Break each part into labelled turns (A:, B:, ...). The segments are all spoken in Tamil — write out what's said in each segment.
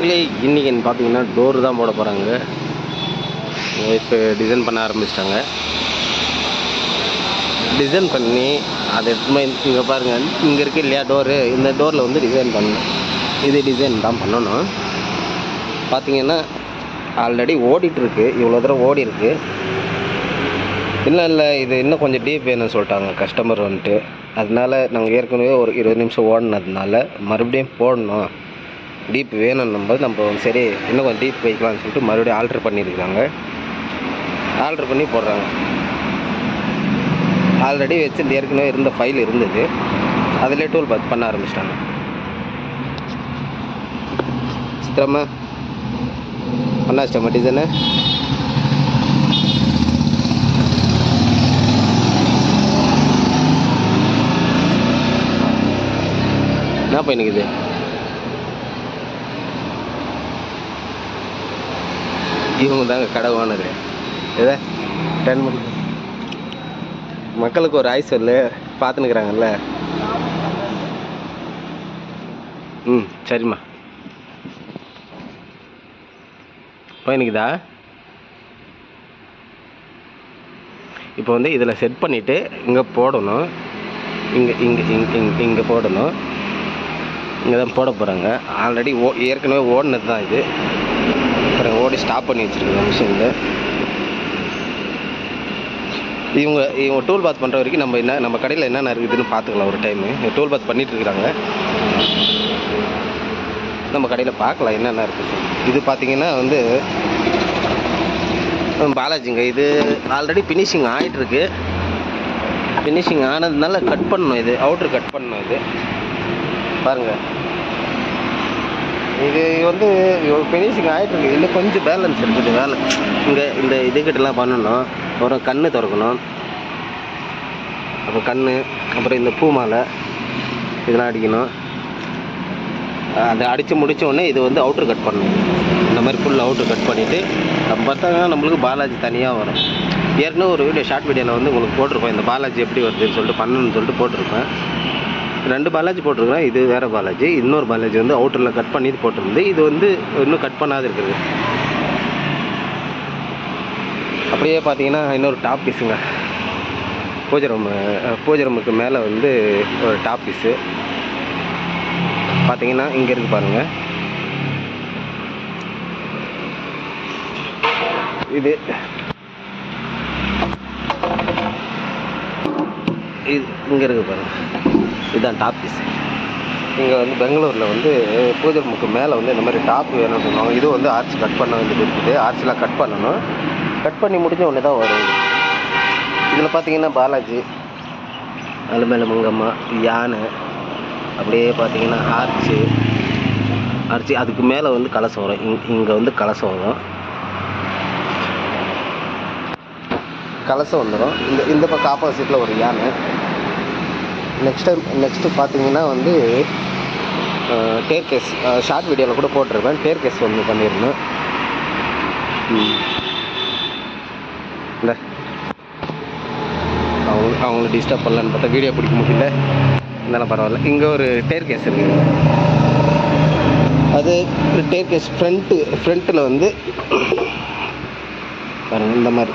A: மக்களே இன்றைக்கி பார்த்தீங்கன்னா டோர் தான் போட போகிறாங்க. இப்போ டிசைன் பண்ண ஆரம்பிச்சிட்டாங்க. டிசைன் பண்ணி அதை எடுத்துமே இங்கே பாருங்கள், இங்கே இருக்குது இல்லையா டோரு, இந்த டோரில் வந்து டிசைன் பண்ணணும். இது டிசைன் தான் பண்ணணும். பார்த்தீங்கன்னா ஆல்ரெடி ஓடிட்டுருக்கு, இவ்வளோ தூரம் ஓடி இருக்கு. இல்லை இது இன்னும் கொஞ்சம் டீப் வேணும்னு சொல்லிட்டாங்க கஸ்டமர் வந்துட்டு. அதனால நாங்கள் ஏற்கனவே ஒரு 20 நிமிஷம் ஓடினதுனால மறுபடியும் போடணும், டீப் வேணும்னும்போது நம்ம சரி இன்னும் கொஞ்சம் டீப் வைக்கலாம்னு சொல்லிட்டு மறுபடியும் ஆல்ட்ரு பண்ணியிருக்காங்க. ஆல்ட்ரு பண்ணி போடுறாங்க. ஆல்ரெடி வச்சு ஏற்கனவே இருந்த ஃபைல் இருந்தது, அதிலே டூல் பாத் பண்ண ஆரம்பிச்சிட்டாங்க. சித்திரமா பண்ணாச்சிட்டமா டிசைனு. என்ன பண்ணிக்குது இவங்க தாங்க கடை ஓனரு. எதை 10 மணி மக்களுக்கு ஒரு ஆய் சொல்லு, பார்த்துன்னுக்குறாங்கல்ல. சரிம்மா போயினுக்குதா. இப்போ வந்து இதில் செட் பண்ணிவிட்டு இங்கே போடணும், இங்கே போடணும். இங்கே தான் போட போகிறாங்க. ஆல்ரெடி ஏற்கனவே ஓடினது தான் இது. அப்புறம் ஓடி ஸ்டாப் பண்ணி வச்சுருக்காங்க மிஷினில். இவங்க டூல் பாத் பண்ணுற வரைக்கும் நம்ம கடையில் என்னென்ன இருக்குதுன்னு பார்த்துக்கலாம். ஒரு டைமு டூல் பாத் பண்ணிகிட்டு இருக்கிறாங்க, நம்ம கடையில் பார்க்கலாம் என்னென்ன இருக்குது. இது பார்த்திங்கன்னா வந்து பாலாஜிங்க. இது ஆல்ரெடி ஃபினிஷிங் ஆகிட்டுருக்கு. ஃபினிஷிங் ஆனதுனால கட் பண்ணணும், இது அவுட்ரு கட் பண்ணணும். இது பாருங்கள், இது வந்து ஃபினிஷிங் ஆகிட்டுருக்கு. இன்னும் கொஞ்சம் பேலன்ஸ் இருக்குது வேலை. இங்கே இந்த இதுக்கிட்டலாம் பண்ணணும். அப்புறம் கண் திறக்கணும், அப்புறம் கண், அப்புறம் இந்த பூ மாலை இதெல்லாம் அடிக்கணும். அதை அடித்து முடித்த உடனே இது வந்து அவுட்ரு கட் பண்ணணும். இந்த மாதிரி ஃபுல் அவுட்ரு கட் பண்ணிவிட்டு நம்ம பார்த்தாங்கன்னா நம்மளுக்கு பாலாஜி தனியாக வரும். ஏற்கனவே ஒரு வீடியோ ஷார்ட் வீடியோவில் வந்து உங்களுக்கு போட்டிருப்பேன், இந்த பாலாஜி எப்படி வருதுன்னு சொல்லிட்டு பண்ணணும்னு சொல்லிட்டு போட்டிருப்பேன். 2 பாலாஜி போட்டிருக்கிறேன். இது வேறு பாலாஜி, இன்னொரு பாலாஜி வந்து அவுட்டரில் கட் பண்ணி போட்டிருந்து. இது வந்து இன்னும் கட் பண்ணாது இருக்குது. அப்படியே பார்த்தீங்கன்னா இன்னொரு டாப் பீஸுங்க. பூஜை ரூமுக்கு மேலே வந்து ஒரு டாப் பீஸு பார்த்தீங்கன்னா இங்கே இருக்குது பாருங்கள். இது இங்கே இருக்குது பாருங்கள், இதுதான் டாப் பீஸ். இங்கே வந்து பெங்களூரில் வந்து பூஜை ரூமுக்கு மேலே வந்து இந்த மாதிரி டாப் வேணும்னு சொன்னாங்க. இது வந்து ஆர்ச் கட் பண்ண வேண்டியது இருக்குது. ஆர்ச்லாம் கட் பண்ணணும். கட் பண்ணி முடிஞ்ச உடனே தான் வரும். இதில் பார்த்தீங்கன்னா பாலாஜி, அலுமேல மங்கம்மா, யானை, அப்படியே பார்த்தீங்கன்னா ஆர்ச்சி, அதுக்கு மேலே வந்து கலசம் வரும். இங்கே வந்து கலசம் வரும், கலசம் வந்துடும். இந்த பக்கம் ஆப்போசிட்டில் ஒரு யானை. நெக்ஸ்ட்டு பார்த்தீங்கன்னா வந்து டேர் கேஸ், ஷார்ட் வீடியோவில் கூட போட்டிருப்பேன். டேர் கேஸ் ஒன்று பண்ணியிருந்தேன். இல்லை அவங்கள டிஸ்டர்ப் பண்ணலான்னு பார்த்தா வீடியோ பிடிக்க முடியல, இருந்தாலும் பரவாயில்ல. இங்கே ஒரு டேர் கேஸ் இருக்குது. அது டேர் கேஸ் ஃப்ரண்ட்டில் வந்து பாருங்கள் இந்த மாதிரி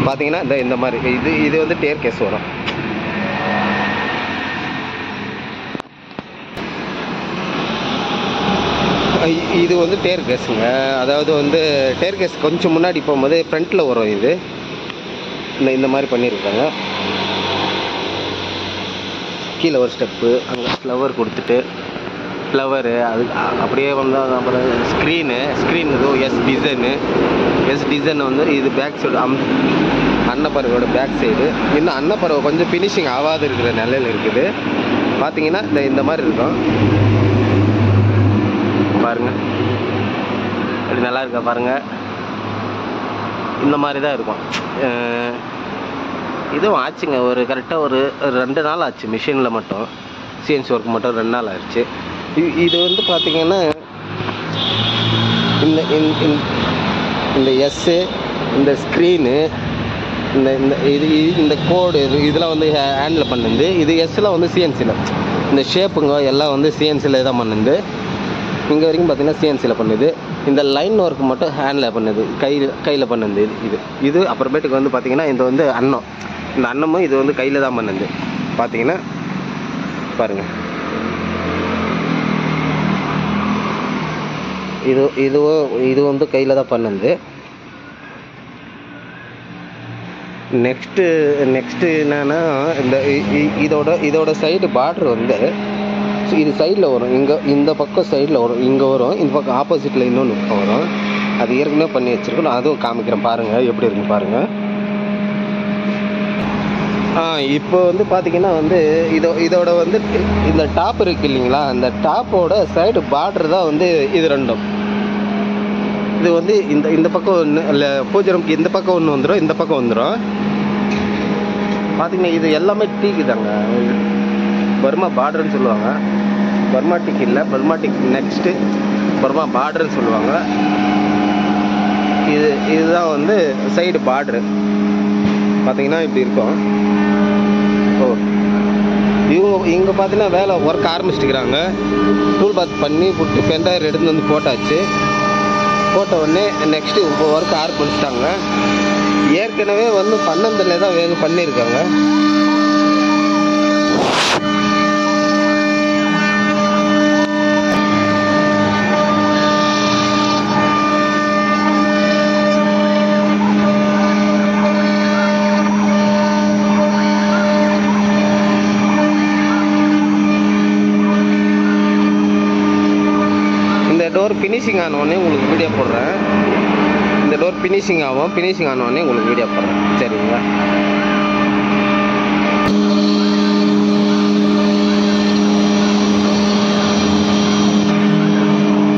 A: பார்த்தீங்கன்னா இந்த மாதிரி இது வந்து டேர் கேஸ் வரும். இது வந்து டேர் கேஸுங்க. அதாவது வந்து டேர் கேஸ் கொஞ்சம் முன்னாடி போகும்போது ஃப்ரண்ட்டில் வரும். இது இந்த மாதிரி பண்ணியிருக்காங்க. கீழே ஒரு ஸ்டெப்பு, அங்கே ஃப்ளவர் கொடுத்துட்டு ஃப்ளவரு அது அப்படியே வந்தால் அப்புறம் ஸ்க்ரீன் இதோ எஸ் டிசைன் வந்து இது பேக் சைடு அன்னப்பறவையோட பேக் சைடு. இன்னும் அன்னப்பறவை கொஞ்சம் ஃபினிஷிங் ஆகாது இருக்கிற நிலையில் இருக்குது. பார்த்தீங்கன்னா இந்த மாதிரி இருக்கும் பாருங்கள், அப்படி நல்லா இருக்கா பாருங்கள். இந்த மாதிரி தான் இருக்கும். இதுவும் ஆச்சுங்க, ஒரு கரெக்டாக ஒரு 2 நாள் ஆச்சு. மிஷினில் மட்டும் சிஎன்சி ஒர்க் மட்டும் 2 நாள் ஆயிடுச்சு. இது வந்து பார்த்திங்கன்னா இந்த எஸ்ஸு, இந்த ஸ்க்ரீனு, இந்த இந்த இது இந்த கோடு இதெல்லாம் வந்து ஹேண்டில் பண்ணுது. இது எஸ்ஸில் வந்து சிஎன்சியில் இந்த ஷேப்புங்க எல்லாம் வந்து சிஎன்சியில் தான் பண்ணுது. இங்கே வரைக்கும் பார்த்தீங்கன்னா சிஎன்சியில் பண்ணுது. இந்த லைன் ஒர்க் மட்டும் ஹேண்டில் பண்ணுது, கையில் பண்ணுது. இது அப்புறமேட்டுக்கு வந்து பார்த்தீங்கன்னா இது வந்து அன்னம், இந்த அன்னமும் இது வந்து கையில் தான் பண்ணுது. பார்த்தீங்கன்னா பாருங்கள், இது வந்து கையில் தான் பண்ணுது. நெக்ஸ்ட்டு என்னன்னா இதோட சைடு பார்டர் வந்து இது சைடில் வரும். இந்த பக்கம் சைடில் வரும், இங்கே வரும். இந்த பக்கம் ஆப்போசிட்டில் இன்னொன்று வரும். அது ஏற்கனவே பண்ணி வச்சுருக்கோம். அதுவும் காமிக்கிறேன் பாருங்கள், எப்படி இருக்குன்னு பாருங்கள். இப்போ வந்து பார்த்தீங்கன்னா வந்து இதோட வந்து இந்த டாப் இருக்குது இல்லைங்களா, அந்த டாப்போட சைடு பார்டர் தான் வந்து இது ரெண்டும். இது வந்து இந்த பக்கம் ஒன்று இல்லை, பூஜை ரூமுக்கு இந்த பக்கம் ஒன்று வந்துடும், இந்த பக்கம் வந்துடும். பார்த்தீங்கன்னா இது எல்லாமே டீக்கு தாங்க, பர்மா பார்டர்னு சொல்லுவாங்க. பர்மா டீக் இல்லை, பர்மா டீக் நெக்ஸ்ட்டு பர்மா பார்டர்னு சொல்லுவாங்க. இதுதான் வந்து சைடு பார்டரு. பார்த்தீங்கன்னா இப்படி இருக்கும். இங்கே பார்த்தீங்கன்னா வேலை ஒர்க் ஆரம்பிச்சிட்டுக்கிறாங்க. டூல் பாத் பண்ணி விட்டு பென்ட்ரைவர் எடுத்து வந்து போட்டாச்சு. போட்ட உடனே நெக்ஸ்ட்டு இப்போ ஒர்க் ஆரம்பிச்சிட்டாங்க. ஏற்கனவே வந்து 12 தான் வேலை பண்ணியிருக்காங்க. டோர் ஃபினிஷிங் ஆனோடனே உங்களுக்கு வீடியோ போடுறேன். இந்த டோர் ஃபினிஷிங் ஆகும். ஃபினிஷிங் ஆனோடனே உங்களுக்கு வீடியோ போடுறேன். சரிங்களா?